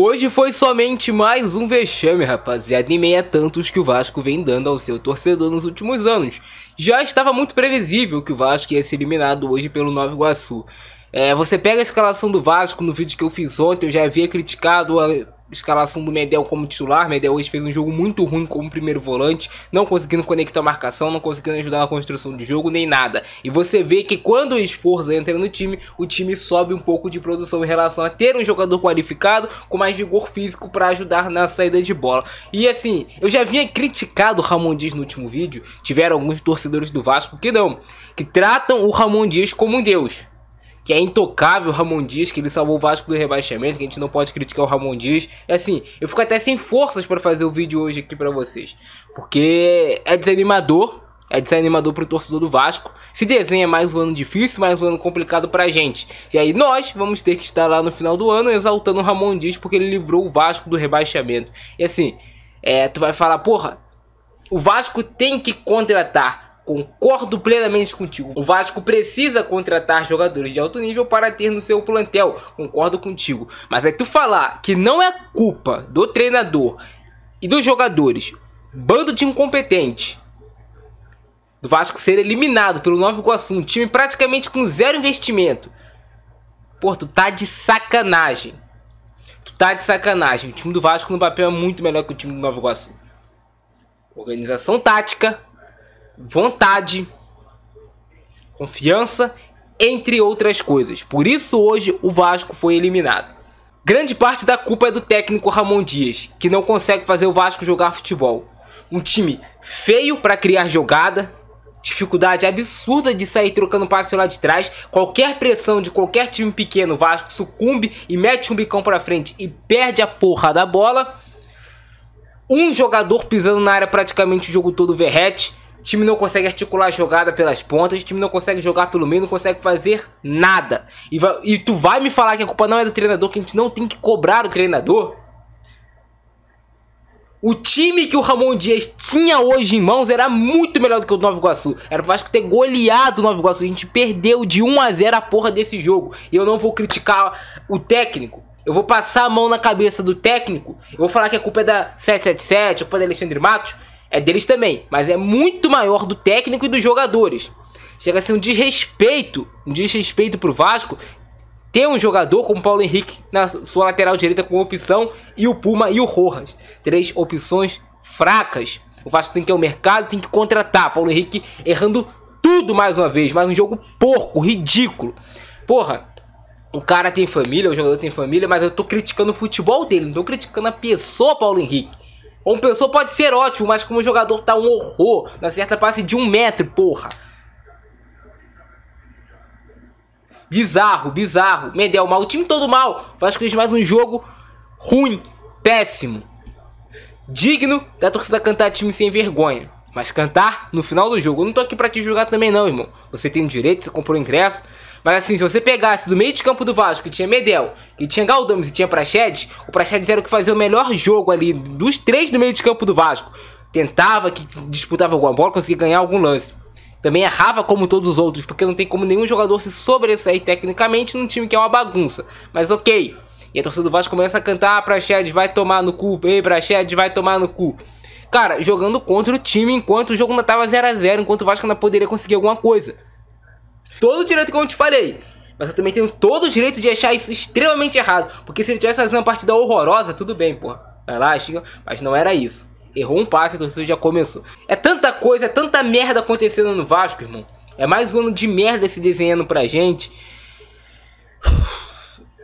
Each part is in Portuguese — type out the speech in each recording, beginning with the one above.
Hoje foi somente mais um vexame, rapaziada, em meio a tantos que o Vasco vem dando ao seu torcedor nos últimos anos. Já estava muito previsível que o Vasco ia ser eliminado hoje pelo Nova Iguaçu. Você pega a escalação do Vasco no vídeo que eu fiz ontem, eu já havia criticado a escalação do Medel como titular. Medel hoje fez um jogo muito ruim como primeiro volante, não conseguindo conectar a marcação, não conseguindo ajudar na construção de jogo, nem nada. E você vê que quando o esforço entra no time, o time sobe um pouco de produção em relação a ter um jogador qualificado com mais vigor físico para ajudar na saída de bola. E assim, eu já vinha criticado o Ramon Dias no último vídeo, tiveram alguns torcedores do Vasco que tratam o Ramon Dias como um deus. Que é intocável o Ramon Dias, que ele salvou o Vasco do rebaixamento, que a gente não pode criticar o Ramon Dias. E assim, eu fico até sem forças para fazer o vídeo hoje aqui para vocês. Porque é desanimador pro torcedor do Vasco. Se desenha mais um ano difícil, mais um ano complicado pra gente. E aí nós vamos ter que estar lá no final do ano exaltando o Ramon Dias, porque ele livrou o Vasco do rebaixamento. E assim, tu vai falar, porra, o Vasco tem que contratar. Concordo plenamente contigo. O Vasco precisa contratar jogadores de alto nível para ter no seu plantel. Concordo contigo. Mas aí tu falar que não é culpa do treinador e dos jogadores, bando de incompetente, do Vasco ser eliminado pelo Nova Iguaçu, um time praticamente com zero investimento. Pô, tu tá de sacanagem. Tu tá de sacanagem. O time do Vasco no papel é muito melhor que o time do Nova Iguaçu. Organização tática, vontade, confiança, entre outras coisas. Por isso hoje o Vasco foi eliminado. Grande parte da culpa é do técnico Ramon Dias, que não consegue fazer o Vasco jogar futebol. Um time feio para criar jogada, dificuldade absurda de sair trocando passe lá de trás. Qualquer pressão de qualquer time pequeno, o Vasco sucumbe e mete um bicão para frente e perde a porra da bola. Um jogador pisando na área praticamente o jogo todo, Verratti. O time não consegue articular a jogada pelas pontas, o time não consegue jogar pelo meio, não consegue fazer nada. E tu vai me falar que a culpa não é do treinador, que a gente não tem que cobrar o treinador? O time que o Ramon Dias tinha hoje em mãos era muito melhor do que o do Nova Iguaçu. Era pro Vasco ter goleado o Nova Iguaçu. A gente perdeu de 1-0 a porra desse jogo. E eu não vou criticar o técnico. Eu vou passar a mão na cabeça do técnico. Eu vou falar que a culpa é da 777, a culpa é da Alexandre Matos. É deles também, mas é muito maior do técnico e dos jogadores. Chega a ser um desrespeito pro Vasco ter um jogador como o Paulo Henrique na sua lateral direita com opção e o Puma e o Rojas. 3 opções fracas. O Vasco tem que ir ao mercado, tem que contratar. Paulo Henrique errando tudo mais uma vez, mais um jogo porco, ridículo. Porra, o cara tem família, o jogador tem família, mas eu tô criticando o futebol dele, não tô criticando a pessoa Paulo Henrique. Como pessoa pode ser ótimo, mas como jogador tá um horror. Na certa passe de 1 metro, porra. Bizarro. Medel mal, o time todo mal. O Vasco fez mais um jogo ruim, péssimo. Digno da torcida cantar time sem vergonha. Mas cantar no final do jogo. Eu não tô aqui pra te julgar também não, irmão. Você tem o direito, você comprou o ingresso. Mas assim, se você pegasse do meio de campo do Vasco, que tinha Medel, que tinha Galdames e tinha Praxedes, o Praxedes era o que fazia o melhor jogo ali dos 3 do meio de campo do Vasco. Tentava, que disputava alguma bola, conseguia ganhar algum lance. Também errava como todos os outros, porque não tem como nenhum jogador se sobressair tecnicamente num time que é uma bagunça. Mas ok. E a torcida do Vasco começa a cantar, Praxedes vai tomar no cu, ei, Praxedes vai tomar no cu. Cara, jogando contra o time enquanto o jogo ainda tava 0 a 0, enquanto o Vasco ainda poderia conseguir alguma coisa. Todo o direito, como eu te falei. Mas eu também tenho todo o direito de achar isso extremamente errado. Porque se ele tivesse fazendo uma partida horrorosa, tudo bem, pô. Vai lá, xinga. Mas não era isso. Errou um passe, a torcida já começou. É tanta coisa, é tanta merda acontecendo no Vasco, irmão. É mais um ano de merda se desenhando pra gente.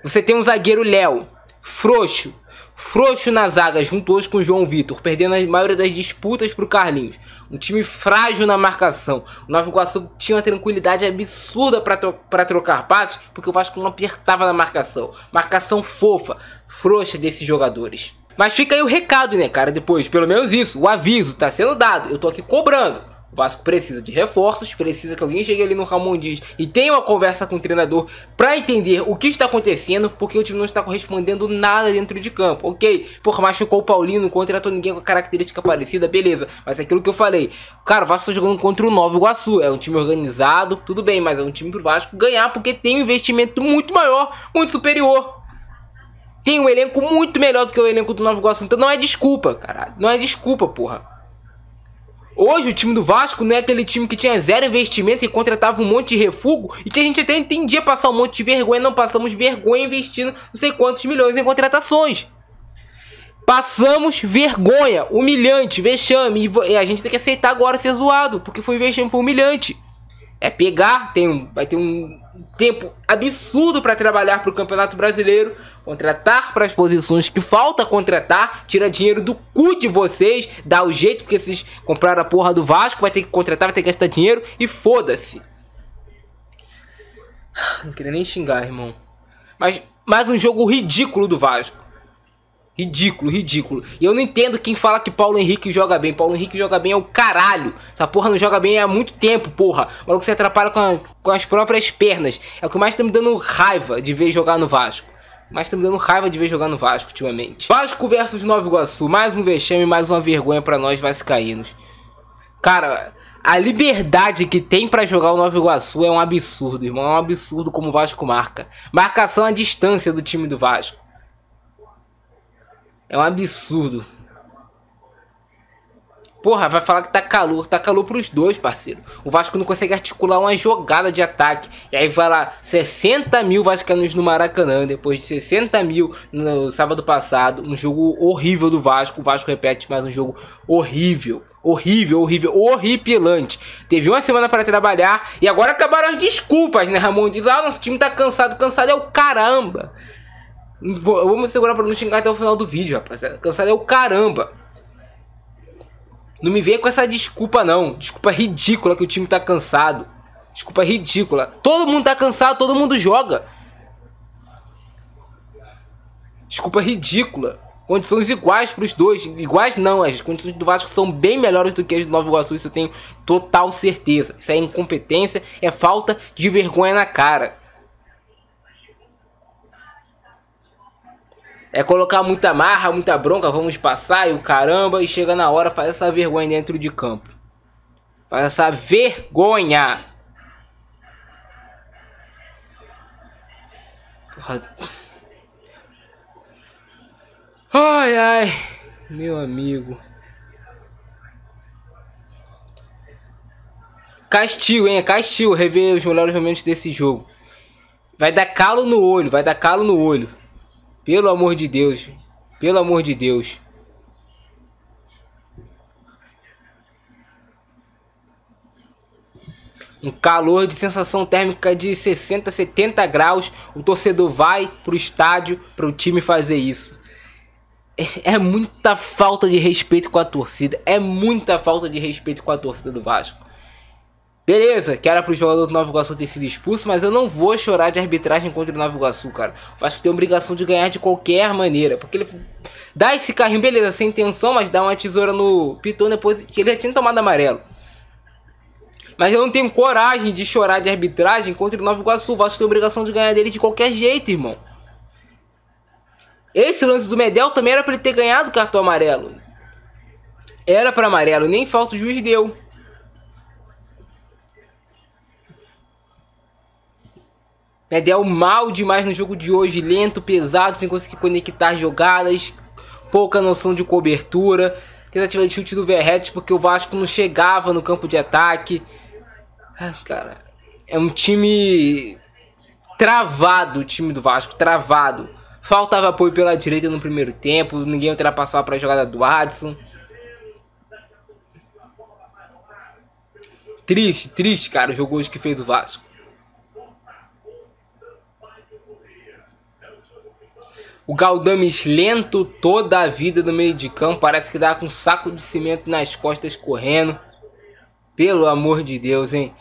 Você tem um zagueiro Léo, frouxo na zaga, junto hoje com o João Vitor, perdendo a maioria das disputas pro Carlinhos. Um time frágil na marcação. O Nova Iguaçu tinha uma tranquilidade absurda para trocar passes, porque o Vasco não apertava na marcação. Marcação fofa, frouxa desses jogadores. Mas fica aí o recado, né, cara? Depois, pelo menos isso, o aviso tá sendo dado. Eu tô aqui cobrando. O Vasco precisa de reforços, precisa que alguém chegue ali no Ramon Dias e tenha uma conversa com o treinador pra entender o que está acontecendo, porque o time não está correspondendo nada dentro de campo, ok? Porra, machucou o Paulinho, não contratou ninguém com a característica parecida, beleza. Mas é aquilo que eu falei, cara, o Vasco está jogando contra o Nova Iguaçu, é um time organizado, tudo bem, mas é um time pro Vasco ganhar porque tem um investimento muito maior, muito superior. tem um elenco muito melhor do que o elenco do Nova Iguaçu. Então não é desculpa, caralho. Não é desculpa, porra. Hoje o time do Vasco não é aquele time que tinha zero investimento e contratava um monte de refúgio e que a gente até entendia passar um monte de vergonha. Não passamos vergonha investindo não sei quantos milhões em contratações. Passamos vergonha, humilhante, vexame. E a gente tem que aceitar agora ser zoado, porque foi vexame, foi humilhante. É pegar, vai ter um tempo absurdo para trabalhar para o Campeonato Brasileiro, contratar para as posições que falta contratar, tira dinheiro do cu de vocês, dá o jeito porque vocês compraram a porra do Vasco, vai ter que contratar, vai ter que gastar dinheiro e foda-se. Não queria nem xingar, irmão. Mas mais um jogo ridículo do Vasco. Ridículo, ridículo. E eu não entendo quem fala que Paulo Henrique joga bem. Paulo Henrique joga bem é o caralho. Essa porra não joga bem há muito tempo, porra. O maluco se atrapalha com as próprias pernas. É o que mais tá me dando raiva de ver jogar no Vasco. Mas tá me dando raiva de ver jogar no Vasco ultimamente. Vasco versus Nova Iguaçu. Mais um vexame, mais uma vergonha pra nós vascaínos. Cara, a liberdade que tem pra jogar o Nova Iguaçu é um absurdo, irmão. É um absurdo como o Vasco marca. Marcação à distância do time do Vasco. É um absurdo. Porra, vai falar que tá calor. Tá calor pros dois, parceiro. O Vasco não consegue articular uma jogada de ataque. E aí vai lá, 60 mil vascaínos no Maracanã. Depois de 60 mil no sábado passado. Um jogo horrível do Vasco. O Vasco repete mais um jogo horrível. Horrível, horrível, horripilante. Teve uma semana para trabalhar. E agora acabaram as desculpas, né? Ramon diz, ah, nosso time tá cansado. Cansado é o caramba. Eu vou me segurar pra não xingar até o final do vídeo, rapaziada. Cansado é o caramba. Não me venha com essa desculpa, não. Desculpa ridícula que o time tá cansado. Desculpa ridícula. Todo mundo tá cansado, todo mundo joga. Desculpa ridícula. Condições iguais pros dois. Iguais não, as condições do Vasco são bem melhores do que as do Nova Iguaçu. Isso eu tenho total certeza. Isso é incompetência, é falta de vergonha na cara. É colocar muita marra, muita bronca, vamos passar e o caramba, e chega na hora, faz essa vergonha dentro de campo. Faz essa vergonha. Porra. Ai, ai, meu amigo. Castigo, hein? É castigo rever os melhores momentos desse jogo. Vai dar calo no olho, vai dar calo no olho. Pelo amor de Deus. Pelo amor de Deus. Um calor de sensação térmica de 60, 70 graus. O torcedor vai pro estádio para o time fazer isso. É muita falta de respeito com a torcida. É muita falta de respeito com a torcida do Vasco. Beleza, que era pro jogador do Nova Iguaçu ter sido expulso, mas eu não vou chorar de arbitragem contra o Nova Iguaçu, cara. O Vasco tem a obrigação de ganhar de qualquer maneira, porque ele dá esse carrinho, beleza, sem intenção, mas dá uma tesoura no Piton depois que ele já tinha tomado amarelo. Mas eu não tenho coragem de chorar de arbitragem contra o Nova Iguaçu. O Vasco tem a obrigação de ganhar dele de qualquer jeito, irmão. Esse lance do Medel também era pra ele ter ganhado o cartão amarelo. Era pra amarelo, nem falta o juiz deu. Medel mal demais no jogo de hoje, lento, pesado, sem conseguir conectar jogadas, pouca noção de cobertura, tentativa de chute do Verratti porque o Vasco não chegava no campo de ataque. Ah, cara, é um time travado, o time do Vasco, travado. Faltava apoio pela direita no primeiro tempo, ninguém ultrapassava para a jogada do Adson. Triste, triste, cara, o jogo hoje que fez o Vasco. O Galdames lento toda a vida no meio de campo. Parece que dá com um saco de cimento nas costas correndo. Pelo amor de Deus, hein?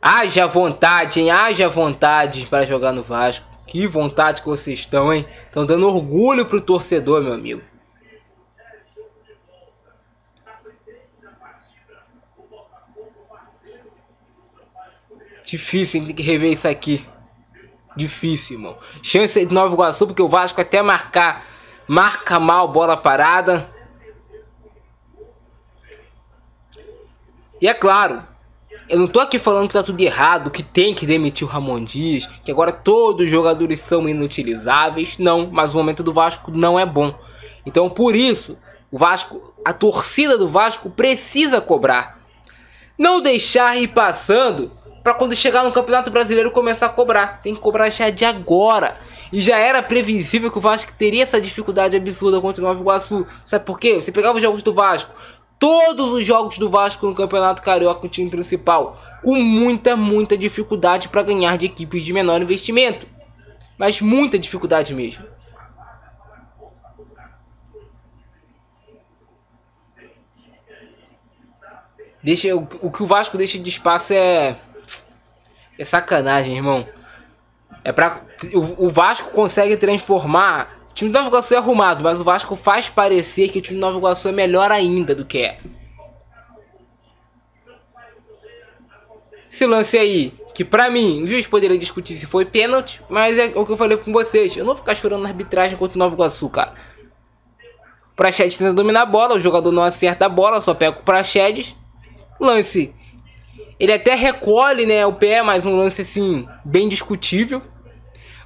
Haja vontade, hein? Haja vontade para jogar no Vasco. Que vontade que vocês estão, hein? Estão dando orgulho pro torcedor, meu amigo. Difícil, hein? Tem que rever isso aqui. Difícil, irmão. Chance de Nova Iguaçu, porque o Vasco até marca mal bola parada. E é claro, Eu não tô aqui falando que tá tudo errado, que tem que demitir o Ramon Dias, que agora todos os jogadores são inutilizáveis. Não, mas o momento do Vasco não é bom. Então por isso, o Vasco, a torcida do Vasco precisa cobrar. Não deixar ir passando para quando chegar no Campeonato Brasileiro começar a cobrar. Tem que cobrar já de agora. E já era previsível que o Vasco teria essa dificuldade absurda contra o Nova Iguaçu. Sabe por quê? Você pegava os jogos do Vasco, todos os jogos do Vasco no Campeonato Carioca, o time principal, com muita dificuldade para ganhar de equipes de menor investimento. Mas muita dificuldade mesmo. O que o Vasco deixa de espaço é sacanagem, irmão. O Vasco consegue transformar. O time do Nova Iguaçu é arrumado, mas o Vasco faz parecer que o time do Nova Iguaçu é melhor ainda do que é. Esse lance aí, que pra mim, o juiz poderia discutir se foi pênalti, mas é o que eu falei com vocês. Eu não vou ficar chorando na arbitragem contra o Nova Iguaçu, cara. O Praxedes tenta dominar a bola, o jogador não acerta a bola, só pega o Praxedes. Lance, ele até recolhe, né, o pé, mas um lance assim, bem discutível.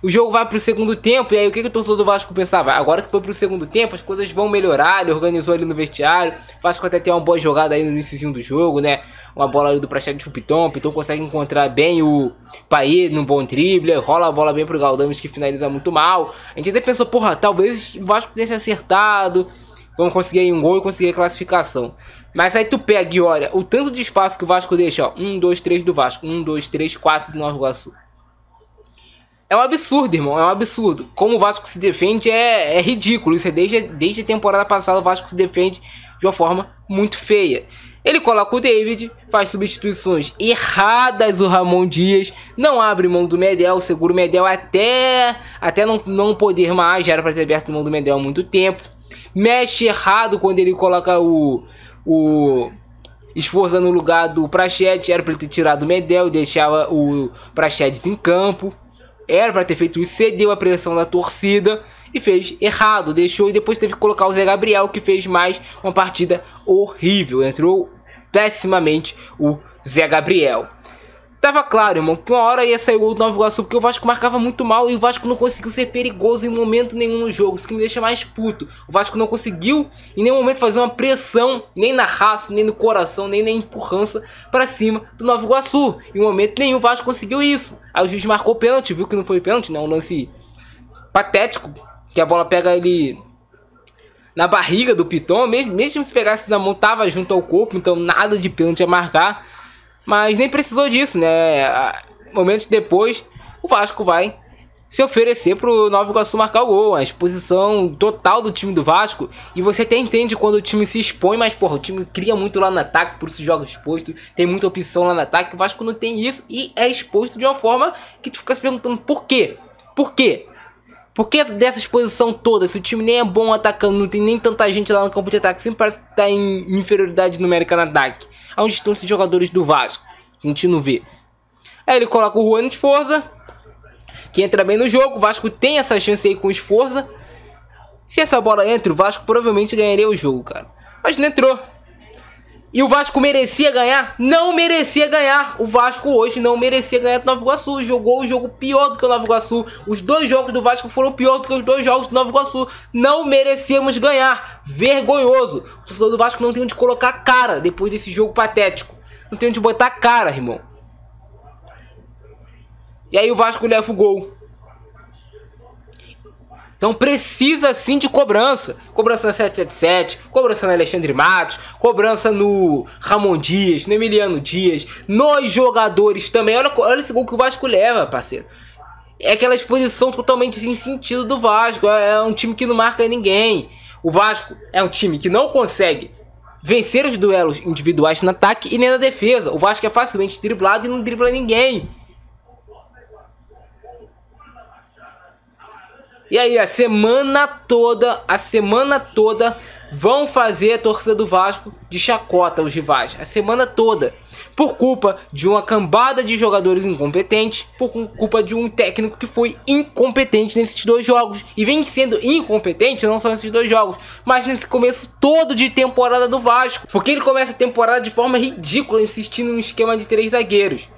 O jogo vai pro segundo tempo, e aí o que o torcedor do Vasco pensava? Agora que foi pro segundo tempo, as coisas vão melhorar. Ele organizou ali no vestiário. O Vasco até tem uma boa jogada aí no iníciozinho do jogo, né? Uma bola ali do Praxedes pro Piton. Piton consegue encontrar bem o Paê num bom drible. Rola a bola bem pro Galdames, que finaliza muito mal. A gente até pensou, porra, talvez o Vasco tenha se acertado. Vamos conseguir aí um gol e conseguir a classificação. Mas aí tu pega e olha o tanto de espaço que o Vasco deixa, ó. 1, 2, 3 do Vasco. 1, 2, 3, 4 do Nova Iguaçu. É um absurdo, irmão. É um absurdo. Como o Vasco se defende é ridículo. Isso é desde a temporada passada o Vasco se defende de uma forma muito feia. Ele coloca o David, faz substituições erradas o Ramon Dias, não abre mão do Medel, segura o Medel até não poder mais, já era para ter aberto mão do Medel há muito tempo. Mexe errado quando ele coloca o Sforza no lugar do Praxedes, era para ele ter tirado o Medel e deixava o Praxedes em campo. Era para ter feito isso, cedeu a pressão da torcida e fez errado, deixou e depois teve que colocar o Zé Gabriel, que fez mais uma partida horrível, entrou pessimamente o Zé Gabriel. Tava claro, irmão, que uma hora ia sair o gol do Nova Iguaçu, porque o Vasco marcava muito mal e o Vasco não conseguiu ser perigoso em momento nenhum no jogo. Isso que me deixa mais puto. O Vasco não conseguiu em nenhum momento fazer uma pressão, nem na raça, nem no coração, nem na empurrança pra cima do Nova Iguaçu. Em momento nenhum o Vasco conseguiu isso. Aí o juiz marcou pênalti, viu que não foi pênalti, né? Um lance patético, que a bola pega ele na barriga do Piton. Mesmo se pegasse na mão, tava junto ao corpo, então nada de pênalti a marcar. Mas nem precisou disso, né? Momentos depois, o Vasco vai se oferecer pro Nova Iguaçu marcar o gol. A exposição total do time do Vasco. E você até entende quando o time se expõe, mas porra, o time cria muito lá no ataque, por isso joga exposto. Tem muita opção lá no ataque. O Vasco não tem isso e é exposto de uma forma que tu fica se perguntando por quê? Por quê? Por que dessa exposição toda? Se o time nem é bom atacando, não tem nem tanta gente lá no campo de ataque, sempre parece que tá em inferioridade numérica no ataque. Onde estão esses jogadores do Vasco? A gente não vê. Aí ele coloca o Juan Sforza, que entra bem no jogo. O Vasco tem essa chance aí com o Sforza. Se essa bola entra, o Vasco provavelmente ganharia o jogo, cara. Mas não entrou. E o Vasco merecia ganhar? Não merecia ganhar. O Vasco hoje não merecia ganhar do Nova Iguaçu. Jogou um jogo pior do que o Nova Iguaçu. Os dois jogos do Vasco foram pior do que os dois jogos do Nova Iguaçu. Não merecíamos ganhar. Vergonhoso. O torcedor do Vasco não tem onde colocar a cara depois desse jogo patético. Não tem onde botar a cara, irmão. E aí o Vasco leva o gol. Então precisa sim de cobrança. Cobrança na 777, cobrança no Alexandre Matos, cobrança no Ramon Dias, no Emiliano Dias, nos jogadores também. Olha esse gol que o Vasco leva, parceiro. É aquela exposição totalmente sem sentido do Vasco. É um time que não marca ninguém. O Vasco é um time que não consegue vencer os duelos individuais no ataque e nem na defesa. O Vasco é facilmente driblado e não dribla ninguém. E aí, a semana toda vão fazer a torcida do Vasco de chacota os rivais. A semana toda. Por culpa de uma cambada de jogadores incompetentes, por culpa de um técnico que foi incompetente nesses 2 jogos. E vem sendo incompetente não só nesses 2 jogos, mas nesse começo todo de temporada do Vasco. Porque ele começa a temporada de forma ridícula, insistindo em um esquema de 3 zagueiros.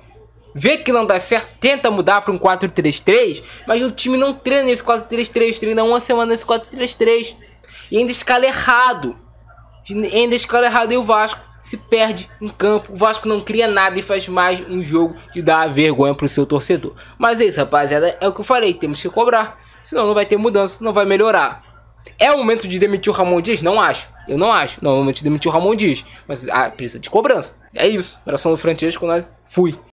Vê que não dá certo, tenta mudar para um 4-3-3, mas o time não treina nesse 4-3-3, treina uma semana nesse 4-3-3. E ainda escala errado. E o Vasco se perde em campo. O Vasco não cria nada e faz mais um jogo de dar vergonha pro seu torcedor. Mas é isso, rapaziada, é o que eu falei, temos que cobrar. Senão não vai ter mudança, não vai melhorar. É o momento de demitir o Ramon Dias? Não acho. Eu não acho. Não é o momento de demitir o Ramon Dias. Mas precisa de cobrança. É isso. Operação do Francesco, nós fui.